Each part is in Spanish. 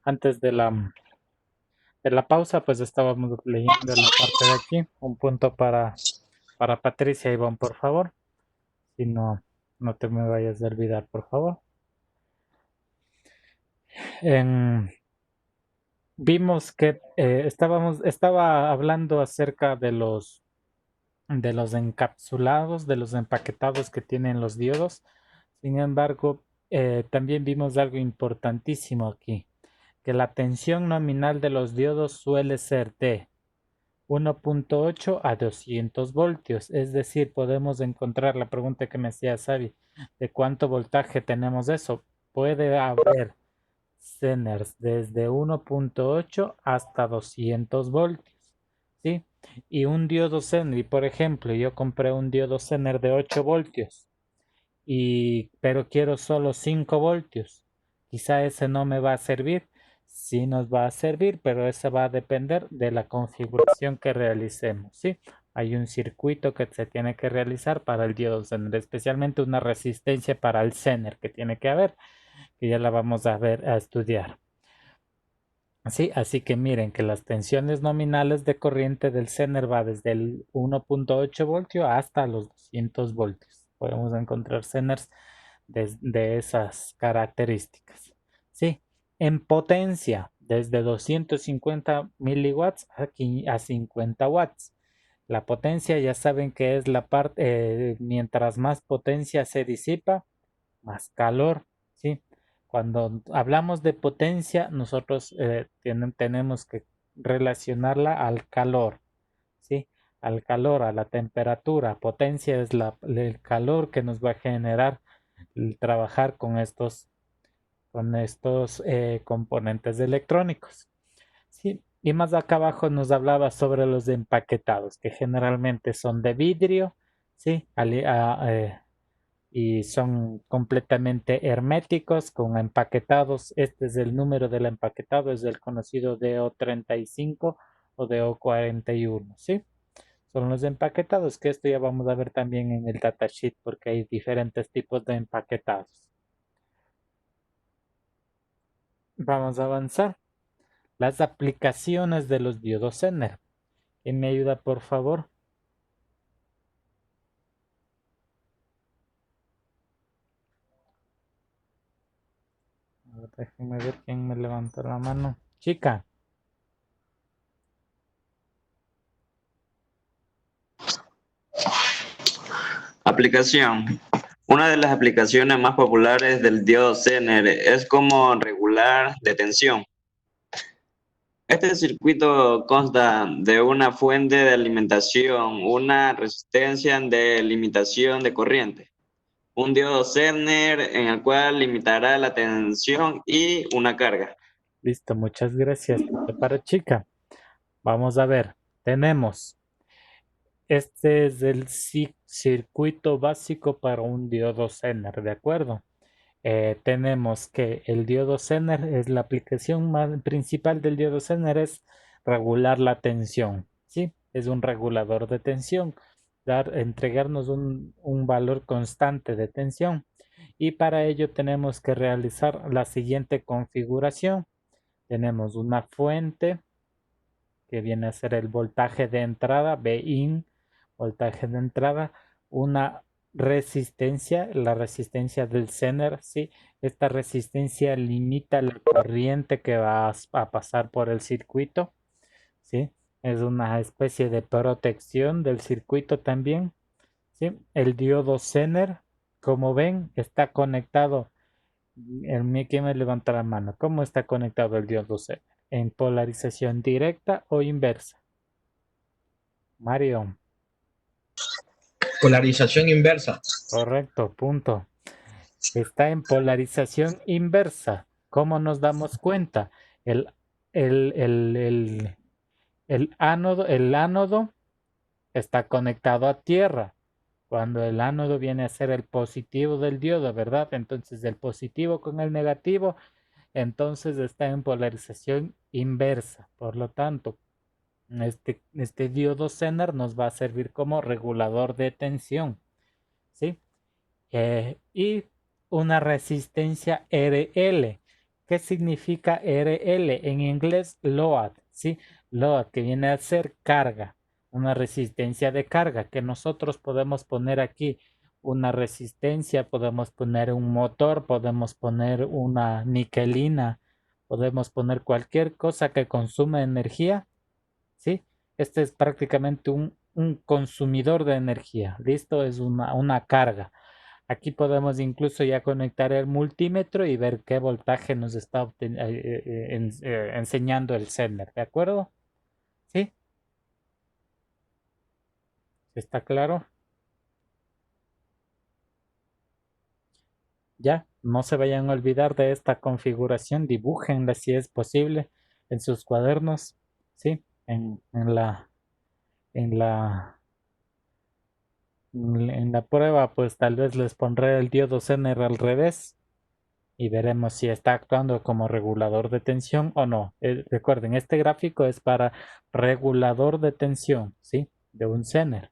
Antes de la pausa, pues estábamos leyendo la parte de aquí. Un punto para Patricia Ivonne, por favor. Si no, no te me vayas a olvidar, por favor. En, vimos que estaba hablando acerca de los encapsulados, de los empaquetados que tienen los diodos. Sin embargo, también vimos algo importantísimo aquí, que la tensión nominal de los diodos suele ser de 1.8 a 200 voltios. Es decir, podemos encontrar la pregunta que me hacía Xavi, ¿de cuánto voltaje tenemos eso? Puede haber Zeners desde 1.8 hasta 200 voltios, ¿sí? Y un diodo Zener, por ejemplo, yo compré un diodo Zener de 8 voltios, pero quiero solo 5 voltios. Quizá ese no me va a servir. Sí nos va a servir, pero ese va a depender de la configuración que realicemos, ¿sí? Hay un circuito que se tiene que realizar para el diodo Zener, especialmente una resistencia para el Zener que tiene que haber, que ya la vamos a ver, a estudiar. Sí, así que miren que las tensiones nominales de corriente del Zener va desde el 1.8 voltio hasta los 200 voltios. Podemos encontrar Zeners de esas características. Sí, en potencia desde 250 miliwatts a 50 watts. La potencia ya saben que es la parte, mientras más potencia se disipa, más calor, ¿sí? Cuando hablamos de potencia, nosotros tenemos que relacionarla al calor, ¿sí? Al calor, a la temperatura. Potencia es el calor que nos va a generar el trabajar con estos componentes electrónicos, ¿sí? Y más acá abajo nos hablaba sobre los empaquetados, que generalmente son de vidrio, ¿sí? Y son completamente herméticos con empaquetados. Este es el número del empaquetado, es el conocido DO35 o DO41, ¿sí? Son los empaquetados, que esto ya vamos a ver también en el datasheet porque hay diferentes tipos de empaquetados. Vamos a avanzar. Las aplicaciones de los diodos Zener. ¿Quién me ayuda, por favor? A ver, déjenme ver quién me levantó la mano. Chica. Aplicación. Una de las aplicaciones más populares del diodo Zener es como regular de tensión. Este circuito consta de una fuente de alimentación, una resistencia de limitación de corriente, un diodo Zener en el cual limitará la tensión y una carga. Listo, muchas gracias. Para chica. Vamos a ver. Tenemos. Este es el circuito básico para un diodo Zener, ¿de acuerdo? Tenemos que el diodo Zener es la aplicación principal del diodo Zener es regular la tensión, ¿sí? Es un regulador de tensión, entregarnos un valor constante de tensión. Y para ello tenemos que realizar la siguiente configuración. Tenemos una fuente que viene a ser el voltaje de entrada, Bin, voltaje de entrada, una resistencia, la resistencia del Zener, ¿sí? Esta resistencia limita la corriente que va a pasar por el circuito, ¿sí? Es una especie de protección del circuito también, ¿sí? El diodo Zener, como ven, está conectado. ¿Quién me levanta la mano? ¿Cómo está conectado el diodo Zener? ¿En polarización directa o inversa? Mario, Polarización inversa. correcto, punto. Está en polarización inversa. ¿Cómo nos damos cuenta? El, el, el, el, el ánodo está conectado a tierra. Cuando el ánodo viene a ser el positivo del diodo, ¿verdad? Entonces el positivo con el negativo, entonces está en polarización inversa. Por lo tanto, este diodo Zener nos va a servir como regulador de tensión, ¿sí? Y una resistencia RL, ¿qué significa RL? En inglés, load, ¿sí? Load, que viene a ser carga, una resistencia de carga, que nosotros podemos poner aquí una resistencia, podemos poner un motor, podemos poner una niquelina, podemos poner cualquier cosa que consume energía, ¿sí? Este es prácticamente un consumidor de energía. Listo, es una carga. Aquí podemos incluso ya conectar el multímetro y ver qué voltaje nos está enseñando el sender. ¿De acuerdo? ¿Sí? ¿Está claro? Ya, no se vayan a olvidar de esta configuración. Dibújenla si es posible en sus cuadernos. ¿Sí? En la En la prueba, pues tal vez les pondré el diodo Zener al revés y veremos si está actuando como regulador de tensión o no. Recuerden, este gráfico es para regulador de tensión, ¿sí? De un Zener.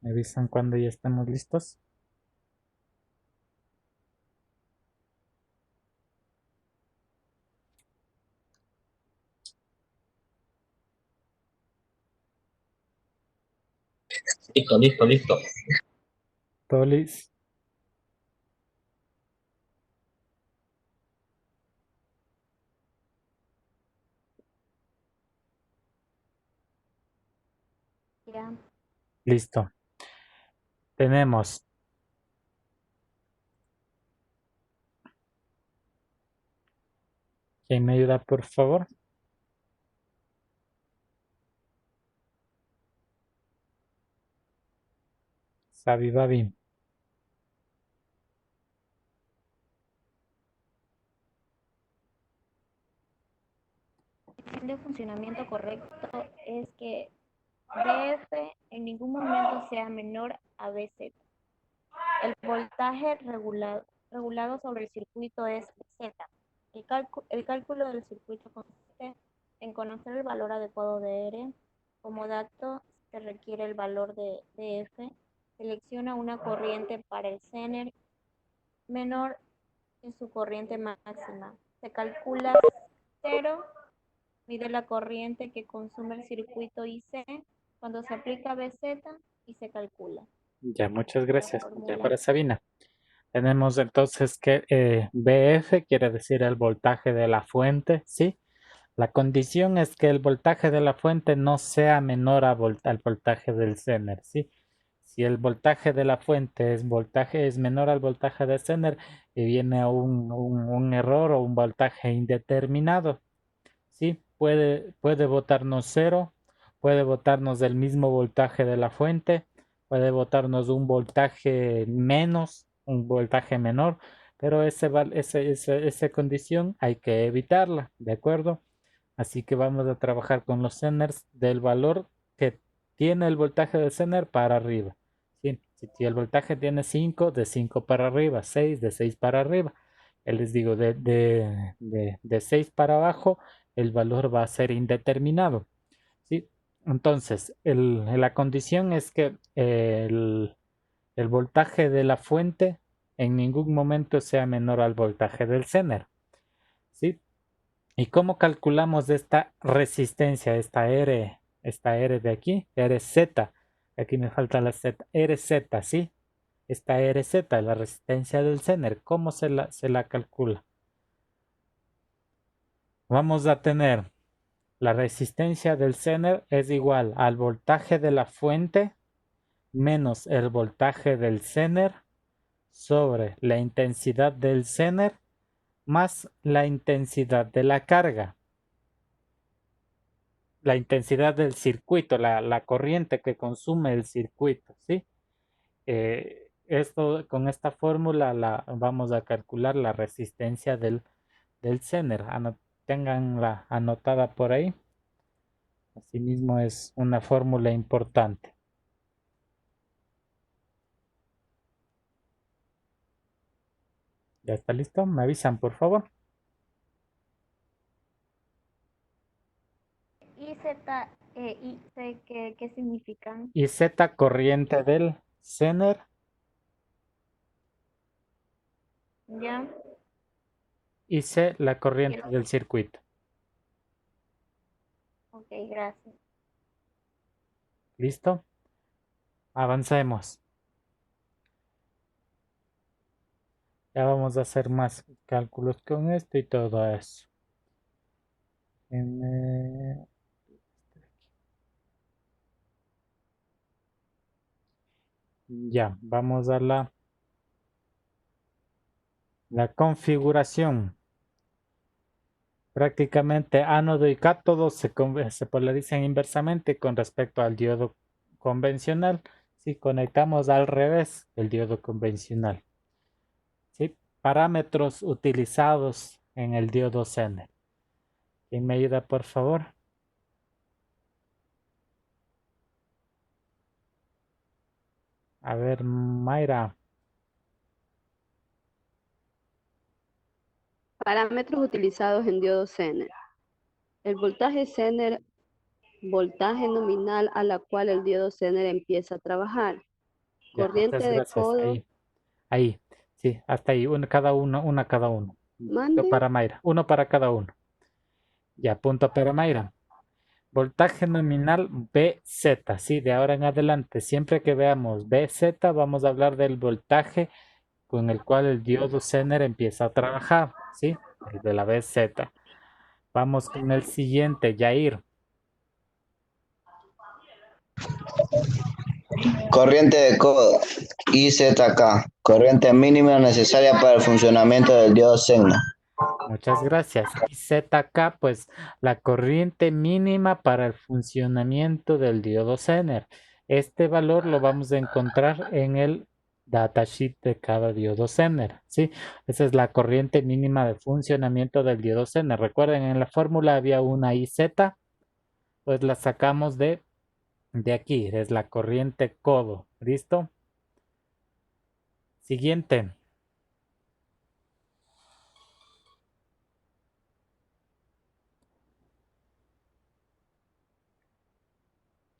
¿Me avisan cuando ya estemos listos? Listo, listo, listo. ¿Todo listo? Ya. Listo. Tenemos ¿quién me ayuda, por favor? Sabi Babi. El de funcionamiento correcto es que BF en ningún momento sea menor a BZ. El voltaje regulado sobre el circuito es Z. El cálculo del circuito consiste en conocer el valor adecuado de R. Como dato, se requiere el valor de BF. Selecciona una corriente para el Zener menor que su corriente máxima. Se calcula 0. Mide la corriente que consume el circuito IC cuando se aplica BZ y se calcula. Ya, muchas La gracias. Ya fórmula. para Sabina. Tenemos entonces que BF quiere decir el voltaje de la fuente, ¿sí? La condición es que el voltaje de la fuente no sea menor al voltaje del Zener, ¿sí? Si el voltaje de la fuente es menor al voltaje del Zener, y viene un error o un voltaje indeterminado, ¿sí? Puede botarnos cero, puede botarnos del mismo voltaje de la fuente, puede botarnos un voltaje menos, un voltaje menor, pero esa condición hay que evitarla, ¿de acuerdo? Así que vamos a trabajar con los Zeners del valor que tiene el voltaje de Zener para arriba. ¿Sí? Si el voltaje tiene 5, de 5 para arriba, 6, de 6 para arriba. Les digo, de 6 para abajo, el valor va a ser indeterminado. ¿Sí? Entonces, la condición es que el voltaje de la fuente en ningún momento sea menor al voltaje del Zener. ¿Sí? ¿Y cómo calculamos esta resistencia, esta R de aquí? RZ. Aquí me falta la Z. RZ, ¿sí? Esta RZ, la resistencia del Zener. ¿Cómo se la calcula? Vamos a tener la resistencia del Zener es igual al voltaje de la fuente menos el voltaje del Zener sobre la intensidad del Zener más la intensidad de la carga. La intensidad del circuito, la corriente que consume el circuito, ¿sí? Con esta fórmula vamos a calcular la resistencia del Zener. Tenganla anotada por ahí. Asimismo es una fórmula importante. ¿Ya está listo? Me avisan, por favor. IZ Y sé qué significan. Y Z, corriente del Zener. ¿Ya? Y C, la Y corriente el- del circuito. ok, gracias. ¿Listo? Avancemos. Ya vamos a hacer más cálculos con esto y todo eso. Ya, vamos a la configuración. Prácticamente ánodo y cátodo se polarizan inversamente con respecto al diodo convencional. Si conectamos al revés el diodo convencional. ¿Sí? Parámetros utilizados en el diodo Zener. ¿Quién me ayuda, por favor? A ver, Mayra. Parámetros utilizados en diodo Zener. El voltaje Zener, voltaje nominal a la cual el diodo Zener empieza a trabajar. Ya, Corriente muchas de gracias. codo. Ahí. Sí, hasta ahí. Una cada uno. Punto Mande. para Mayra. Uno para cada uno. Ya, punto para Mayra. Voltaje nominal BZ, sí, de ahora en adelante, siempre que veamos BZ, vamos a hablar del voltaje con el cual el diodo Zener empieza a trabajar, sí, el de la BZ. Vamos con el siguiente, Yair. Corriente de codo, IZK, corriente mínima necesaria para el funcionamiento del diodo Zener. Muchas gracias. Y ZK, pues la corriente mínima para el funcionamiento del diodo Zener. Este valor lo vamos a encontrar en el datasheet de cada diodo Zener, ¿sí? Esa es la corriente mínima de funcionamiento del diodo Zener. Recuerden, en la fórmula había una IZ, pues la sacamos de aquí, es la corriente codo. ¿Listo? Siguiente.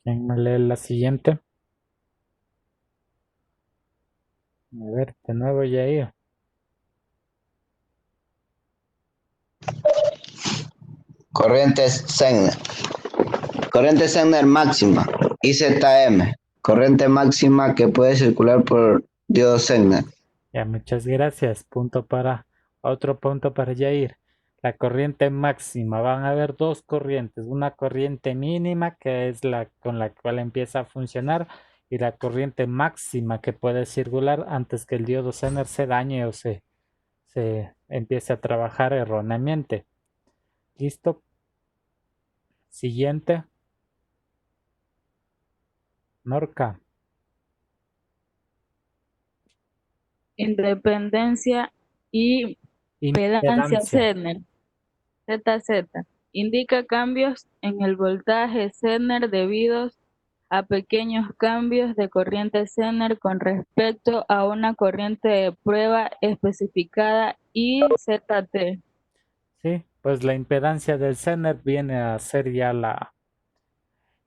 ¿Quién me lee la siguiente? A ver, de nuevo Yair. Corriente Zener. Corriente Zener máxima, IZM, corriente máxima que puede circular por diodo Zener. Ya, muchas gracias. Otro punto para Yair. La corriente máxima. Van a haber dos corrientes. Una corriente mínima, que es la con la cual empieza a funcionar, y la corriente máxima que puede circular antes que el diodo Zener se dañe o se empiece a trabajar erróneamente. ¿Listo? Siguiente. Norca. Independencia y impedancia Impedancia. Zener, ZZ, indica cambios en el voltaje Zener debidos a pequeños cambios de corriente Zener con respecto a una corriente de prueba especificada IZT. Sí, pues la impedancia del Zener viene a ser ya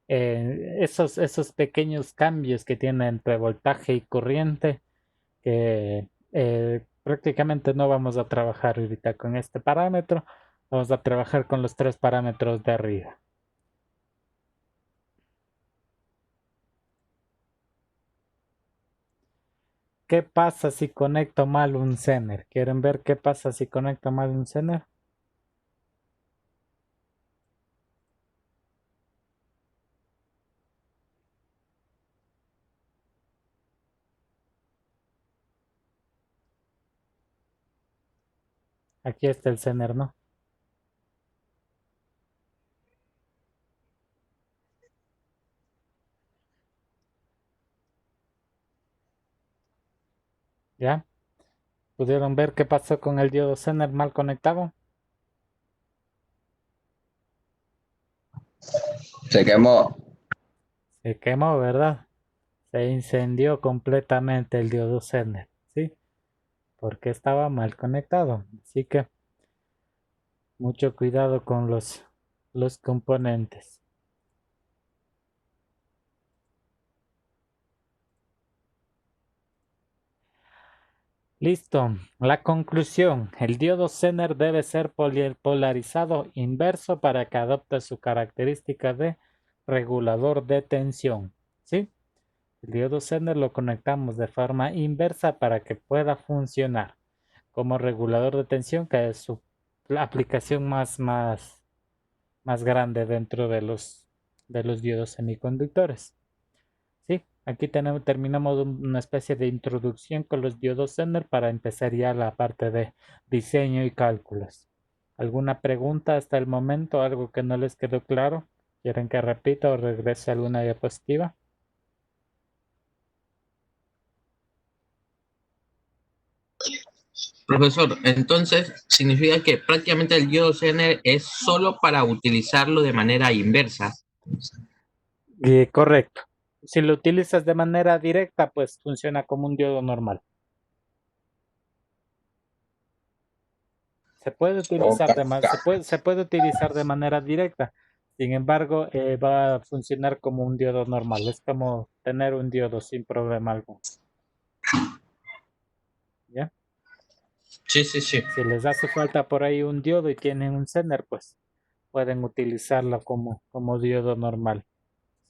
esos pequeños cambios que tiene entre voltaje y corriente, que prácticamente no vamos a trabajar ahorita con este parámetro, vamos a trabajar con los tres parámetros de arriba. ¿Qué pasa si conecto mal un Zener? ¿Quieren ver qué pasa si conecto mal un Zener? Aquí está el Zener, ¿no? ¿Ya? ¿Pudieron ver qué pasó con el diodo Zener mal conectado? Se quemó. Se quemó, ¿verdad? Se incendió completamente el diodo Zener, ¿sí? Porque estaba mal conectado. Así que mucho cuidado con los componentes. Listo. La conclusión. El diodo Zener debe ser polarizado inverso para que adopte su característica de regulador de tensión. ¿Sí? El diodo Zener lo conectamos de forma inversa para que pueda funcionar como regulador de tensión, que es la aplicación más grande dentro de los diodos semiconductores. ¿Sí? Aquí terminamos una especie de introducción con los diodos Zener para empezar ya la parte de diseño y cálculos. ¿Alguna pregunta hasta el momento? ¿Algo que no les quedó claro? ¿Quieren que repita o regrese a alguna diapositiva? Profesor, entonces significa que prácticamente el diodo Zener es solo para utilizarlo de manera inversa. Correcto. Si lo utilizas de manera directa, pues funciona como un diodo normal. Se puede utilizar se puede utilizar de manera directa. Sin embargo, va a funcionar como un diodo normal. Es como tener un diodo sin problema alguno. ¿Ya? Sí, sí, sí. Si les hace falta por ahí un diodo y tienen un Zener, pues pueden utilizarlo como diodo normal.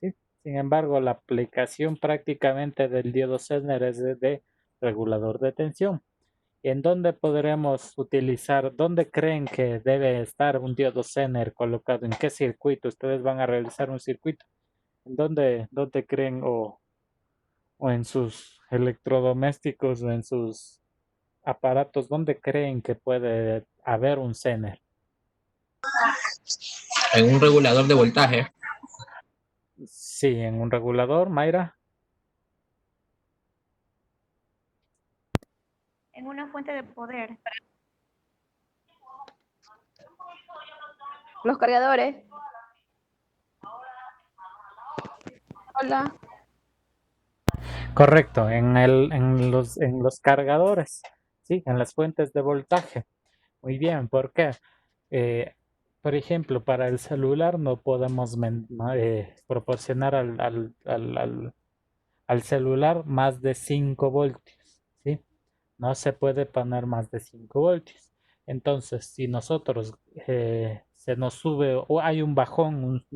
¿Sí? Sin embargo, la aplicación prácticamente del diodo Zener es de regulador de tensión. ¿En dónde podremos utilizar, dónde creen que debe estar un diodo Zener colocado? ¿En qué circuito? Ustedes van a realizar un circuito. ¿En dónde creen o en sus electrodomésticos o en sus aparatos, dónde creen que puede haber un Zener? En un regulador de voltaje. Sí, en un regulador, Mayra. En una fuente de poder. Los cargadores. Hola. Correcto, en los cargadores, sí, en las fuentes de voltaje. Muy bien, ¿por qué? Eh, por ejemplo, para el celular no podemos proporcionar al celular más de 5 voltios, ¿sí? No se puede poner más de 5 voltios. Entonces, si nosotros se nos sube o hay un bajón,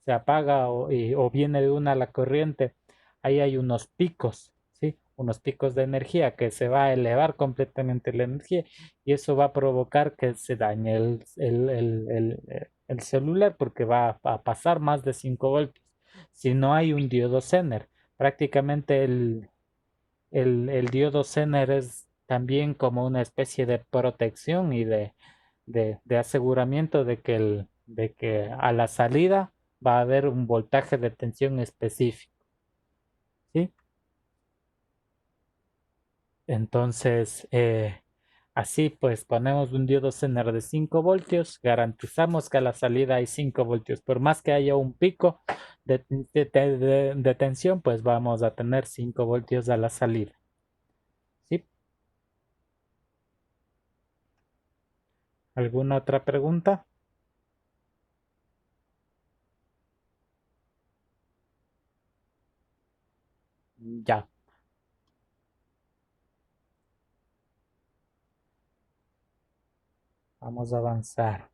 se apaga o viene de una la corriente, ahí hay unos picos, ¿sí? Unos picos de energía que se va a elevar completamente la energía y eso va a provocar que se dañe el celular porque va a pasar más de 5 voltios. Si no hay un diodo Zener, prácticamente el diodo Zener es también como una especie de protección y de aseguramiento de que a la salida va a haber un voltaje de tensión específico. ¿Sí? Entonces, así pues ponemos un diodo Zener de 5 voltios, garantizamos que a la salida hay 5 voltios. Por más que haya un pico de tensión, pues vamos a tener 5 voltios a la salida. ¿Sí? ¿Alguna otra pregunta? Ya. Vamos a avanzar.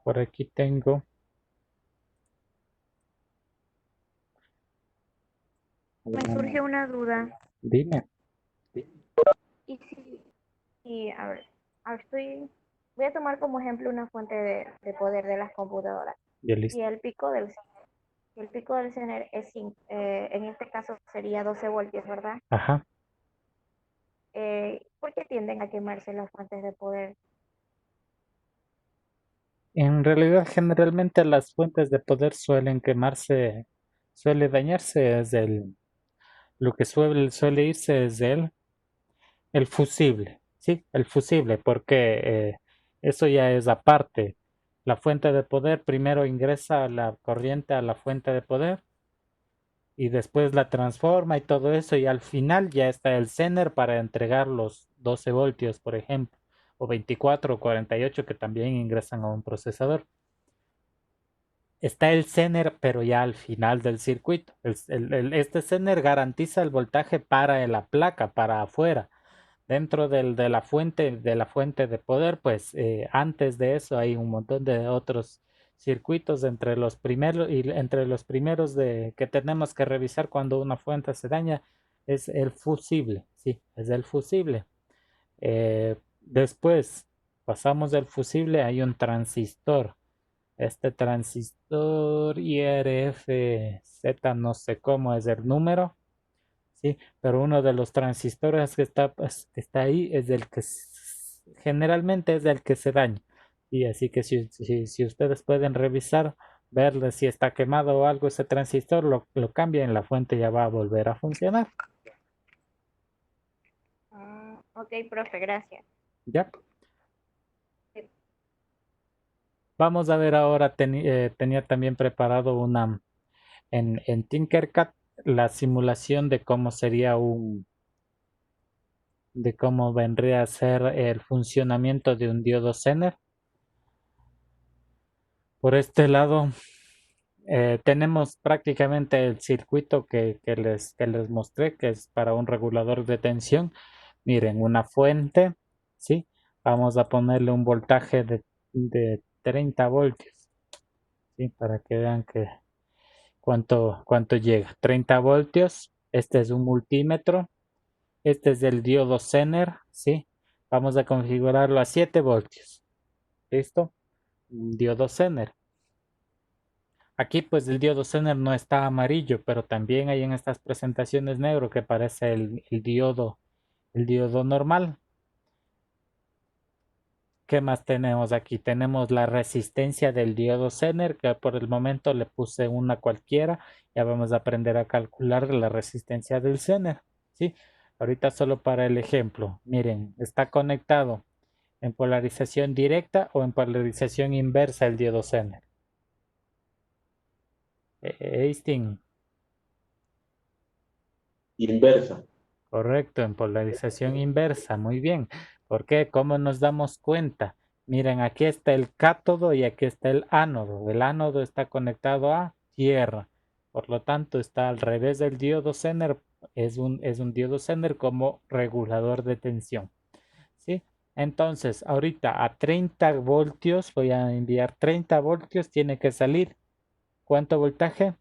Por aquí tengo. Me surge una duda. Dime. Y a ver, voy a tomar como ejemplo una fuente de poder de las computadoras. Ya listo. Y el pico del Zener es 5, en este caso sería 12 voltios, ¿verdad? Ajá. ¿Por qué tienden a quemarse las fuentes de poder? En realidad, generalmente las fuentes de poder suelen quemarse, suele dañarse desde lo que suele irse desde el fusible, ¿sí? El fusible, porque eso ya es aparte. La fuente de poder primero ingresa la corriente a la fuente de poder y después la transforma y todo eso y al final ya está el Zener para entregar los 12 voltios, por ejemplo, o 24 o 48 que también ingresan a un procesador. está el Zener, pero ya al final del circuito. Este Zener garantiza el voltaje para la placa, para afuera. Dentro de la fuente de poder, pues antes de eso hay un montón de otros circuitos entre los primeros que tenemos que revisar cuando una fuente se daña es el fusible, sí, es el fusible. Después pasamos del fusible, hay un transistor. Este transistor IRFZ, no sé cómo es el número, sí, pero uno de los transistores pues, que está ahí es el que generalmente es el que se daña. Y así que si ustedes pueden revisar, ver si está quemado o algo ese transistor, lo cambian, la fuente ya va a volver a funcionar. Ok, profe, gracias. ¿Ya? Vamos a ver ahora, tenía también preparado una en Tinkercad la simulación de cómo sería de cómo vendría a ser el funcionamiento de un diodo Zener. Por este lado tenemos prácticamente el circuito que les mostré, que es para un regulador de tensión. Miren, una fuente, ¿sí? Vamos a ponerle un voltaje de 30 voltios, ¿sí? Para que vean que cuánto llega. 30 voltios. Este es un multímetro. Este es el diodo Zener, ¿sí? Vamos a configurarlo a 7 voltios. ¿Listo? Un diodo Zener. Aquí pues el diodo Zener no está amarillo, pero también hay en estas presentaciones negro que parece el diodo normal. ¿Qué más tenemos aquí? Tenemos la resistencia del diodo Zener, que por el momento le puse una cualquiera. Ya vamos a aprender a calcular la resistencia del Zener, ¿sí? Ahorita solo para el ejemplo. Miren, está conectado en polarización directa o en polarización inversa el diodo Zener. Einstein. Inversa. Correcto, en polarización inversa. Muy bien. ¿Por qué? ¿Cómo nos damos cuenta? Miren, aquí está el cátodo y aquí está el ánodo. El ánodo está conectado a tierra. Por lo tanto, está al revés del diodo Zener. Es un diodo Zener como regulador de tensión. ¿Sí? Entonces, ahorita a 30 voltios, voy a enviar 30 voltios, tiene que salir. ¿Cuánto voltaje?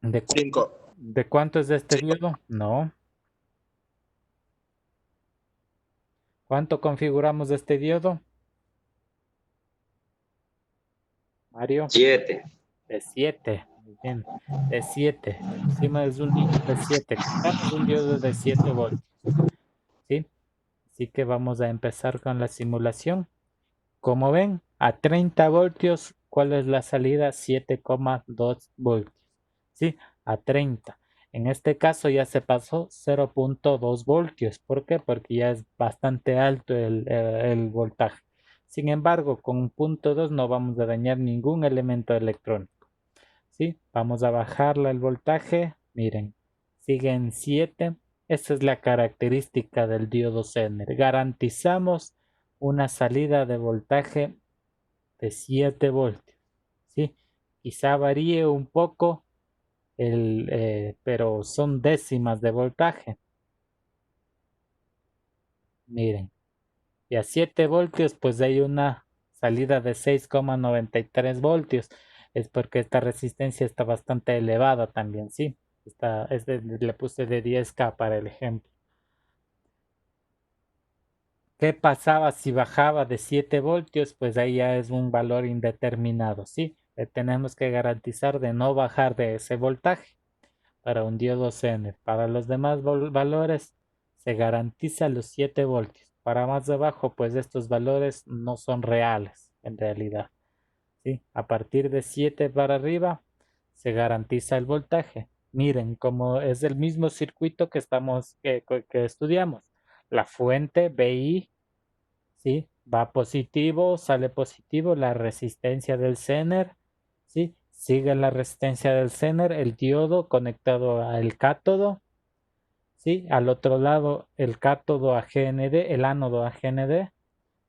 ¿De cuánto es este diodo? No. ¿Cuánto configuramos de este diodo? Mario. 7. De 7. Muy bien. De 7. Encima es un diodo de 7. Compramos un diodo de 7 voltios. ¿Sí? Así que vamos a empezar con la simulación. Como ven, a 30 voltios, ¿cuál es la salida? 7,2 voltios. ¿Sí? A 30. En este caso ya se pasó 0,2 voltios. ¿Por qué? Porque ya es bastante alto el voltaje. Sin embargo, con 0,2 no vamos a dañar ningún elemento electrónico. ¿Sí? Vamos a bajarle el voltaje. Miren, sigue en 7. Esa es la característica del diodo Zener. Garantizamos una salida de voltaje de 7 voltios. ¿Sí? Quizá varíe un poco, pero son décimas de voltaje. Miren, y a 7 voltios pues hay una salida de 6,93 voltios. Es porque esta resistencia está bastante elevada también, ¿sí? Le puse de 10K para el ejemplo. ¿Qué pasaba si bajaba de 7 voltios? Pues ahí ya es un valor indeterminado, ¿sí? Tenemos que garantizar de no bajar de ese voltaje para un diodo Zener. Para los demás valores se garantiza los 7 voltios. Para más debajo, pues estos valores no son reales en realidad, ¿sí? A partir de 7 para arriba se garantiza el voltaje. Miren, como es el mismo circuito que estudiamos. La fuente BI, ¿sí? Va positivo, sale positivo, la resistencia del Zener, ¿sí? Sigue la resistencia del Zener, el diodo conectado al cátodo, ¿sí? Al otro lado el cátodo a GND, el ánodo a GND,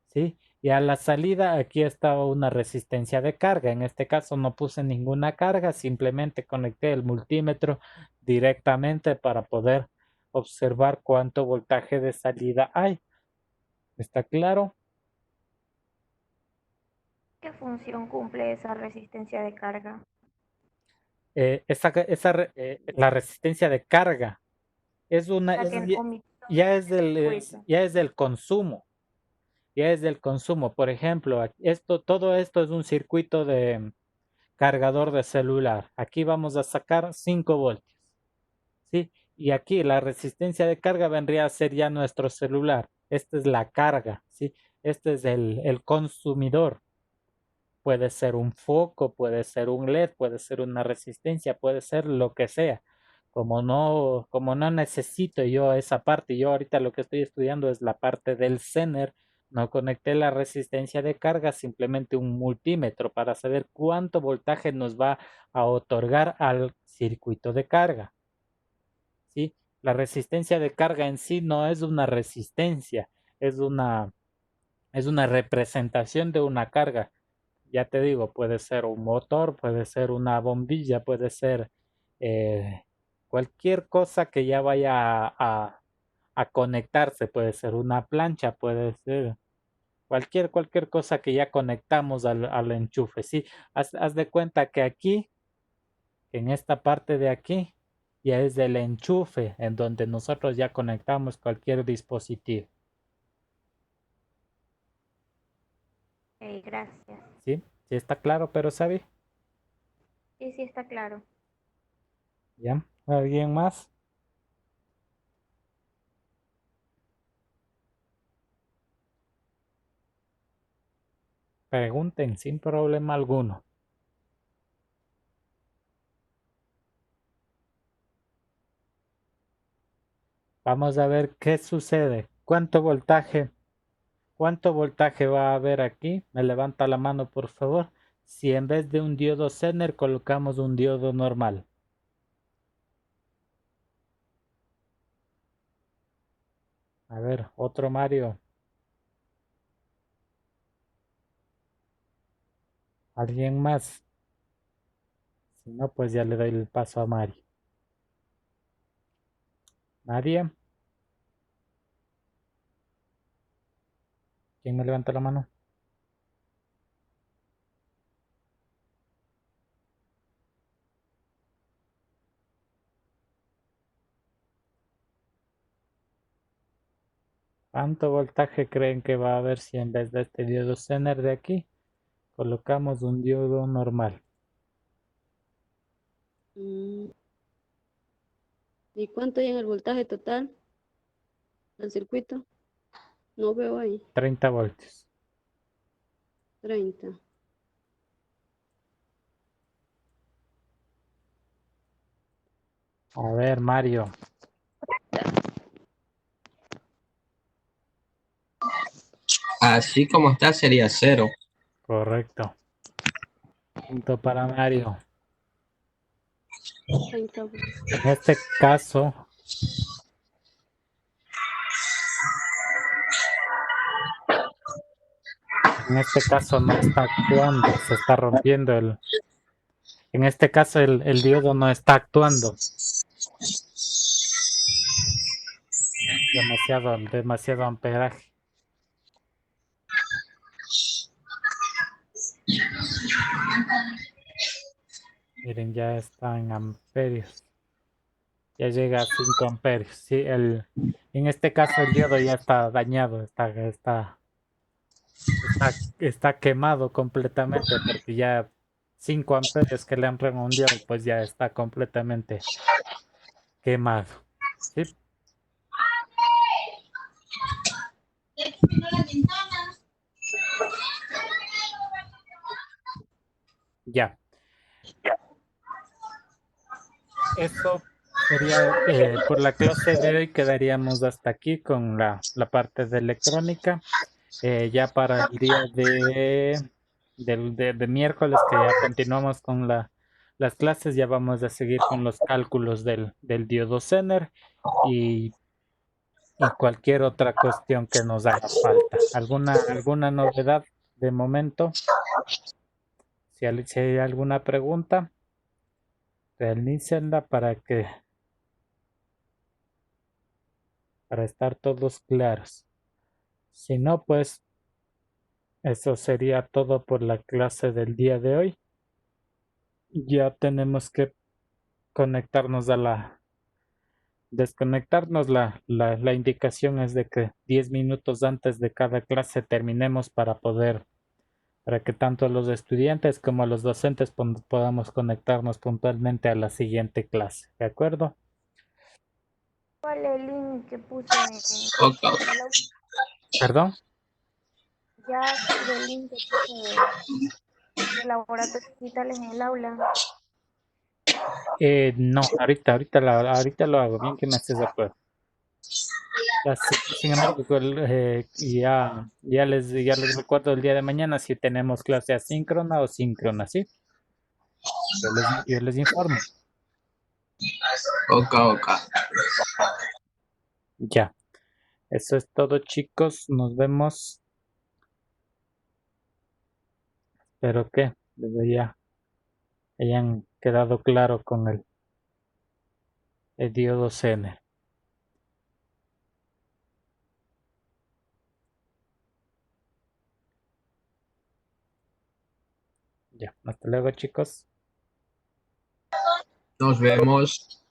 ¿sí? Y a la salida aquí estaba una resistencia de carga. En este caso no puse ninguna carga, simplemente conecté el multímetro directamente para poder observar cuánto voltaje de salida hay. ¿Está claro? ¿Qué función cumple esa resistencia de carga? La resistencia de carga es una, La que omitió ya es el del, circuito. ya es del consumo. Ya es del consumo. Por ejemplo, todo esto es un circuito de cargador de celular. Aquí vamos a sacar 5 voltios, ¿sí? Y aquí la resistencia de carga vendría a ser ya nuestro celular. Esta es la carga, ¿sí? Este es el consumidor. Puede ser un foco, puede ser un LED, puede ser una resistencia, puede ser lo que sea. Como no necesito yo esa parte, yo ahorita lo que estoy estudiando es la parte del Zener, no conecté la resistencia de carga, simplemente un multímetro para saber cuánto voltaje nos va a otorgar al circuito de carga. ¿Sí? La resistencia de carga en sí no es una resistencia, es una representación de una carga. Ya te digo, puede ser un motor, puede ser una bombilla, puede ser cualquier cosa que ya vaya a conectarse, puede ser una plancha, puede ser cualquier cosa que ya conectamos al enchufe. Sí, haz de cuenta que aquí, en esta parte de aquí, ya es el enchufe en donde nosotros ya conectamos cualquier dispositivo. Ok, gracias. ¿Sí? ¿Sí está claro, pero sabe? Sí, sí, está claro. ¿Ya? ¿Alguien más? Pregunten sin problema alguno. Vamos a ver qué sucede. ¿Cuánto voltaje va a haber aquí? Me levanta la mano, por favor. Si en vez de un diodo Zener colocamos un diodo normal. A ver, otro Mario. ¿Alguien más? Si no, pues ya le doy el paso a Mario. ¿Nadie? ¿Quién me levanta la mano? ¿Cuánto voltaje creen que va a haber si en vez de este diodo Zener de aquí colocamos un diodo normal? ¿Y cuánto hay en el voltaje total del circuito? No veo ahí. 30 voltios. 30. A ver, Mario. Así como está sería 0. Correcto. Punto para Mario. 30. En este caso, no está actuando, se está rompiendo en este caso el diodo no está actuando. Demasiado amperaje. Miren, ya está en amperios. Ya llega a 5 amperios. Sí, en este caso el diodo ya está dañado, está quemado completamente porque ya 5 amperios que le entran a un diodo, pues ya está completamente quemado. ¿Sí? Ya. Eso sería por la clase de hoy. Quedaríamos hasta aquí con la parte de electrónica. Ya para el día de miércoles, que ya continuamos con las clases, ya vamos a seguir con los cálculos del diodo Zener y y cualquier otra cuestión que nos haga falta. ¿Alguna novedad de momento? Si hay alguna pregunta, realícenla para estar todos claros. Si no, pues eso sería todo por la clase del día de hoy. Ya tenemos que conectarnos desconectarnos. La indicación es de que 10 minutos antes de cada clase terminemos para que tanto los estudiantes como los docentes podamos conectarnos puntualmente a la siguiente clase. ¿De acuerdo? ¿Cuál es el link que puse en Ok. el aula? ¿Perdón? Ya activé el link que puse de laboratorios digitales en el aula. No, ahorita lo hago. Bien que me haces de acuerdo. Sin embargo, ya les recuerdo el día de mañana si tenemos clase asíncrona o síncrona, ¿sí? Yo les informo. Ok. Ya. Eso es todo, chicos. Nos vemos. Espero que ya hayan quedado claro con el diodo Zener. Ya. Hasta luego, chicos. Nos vemos.